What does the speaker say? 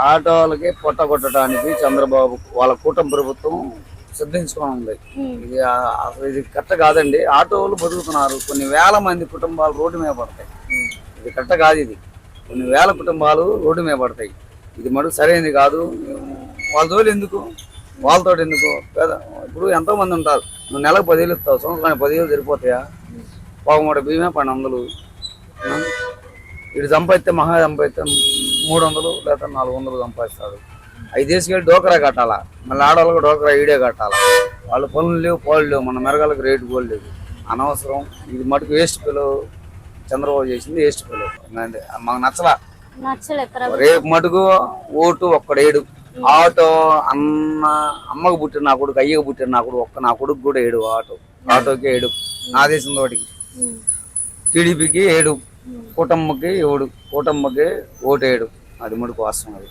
Auto వాళ్ళకి పొట్ట కొట్టడానికి చంద్రబాబు వాళ్ళ కూటమి ప్రభుత్వం సిద్ధించుకొని ఉంది. ఇది అసలు ఇది కరెక్ట్ కాదండి. ఆటో వాళ్ళు బతుకుతున్నారు, కొన్ని వేల మంది కుటుంబాలు రోడ్డు మీద పడతాయి. ఇది కరెక్ట్ కాదు. ఇది కొన్ని వేల కుటుంబాలు రోడ్డు మీద పడతాయి. ఇది మటుకు సరైనది కాదు. వాళ్ళ తోలు ఎందుకు, వాళ్ళతో ఎందుకు? ఇప్పుడు ఎంతో మంది ఉంటారు. నువ్వు నెలకు 10,000 ఇస్తావు, సంవత్సరానికి 10,000 సరిపోతాయా? పావుమూట బియ్యమే 1200. ఇటు సంపాదిస్తే మహా సంపాదిస్తే 300 లేదా 400 సంపాదిస్తాడు. అవి తీసుకెళ్ళి డోకరా కట్టాలా, మళ్ళీ ఆడవాళ్ళకి డోకరా ఈడే కట్టాలా. వాళ్ళు పనులు లేవు, పాలు లేవు, మన మెరగాళ్ళకి రేటు కూడా లేదు. అనవసరం. ఇది మటుకు వేస్ట్ పిల్లలు. చంద్రబాబు చేసింది వేస్ట్ పిల్లలు. మాకు నచ్చలా. రేపు మటుకు ఓటు ఒక్కడేడు. ఆటో అమ్మకు పుట్టిన నా కొడుకు, అయ్యకు పుట్టిన నా కొడుకు, నా కొడుకు కూడా ఏడు. ఆటోకి ఏడు. నా దేశం తోటికి టీడీపీకి 7, కూటమ్మకి 7, కూటమ్మకి ఓటు 7. అది మటుకు వాస్తవం. అది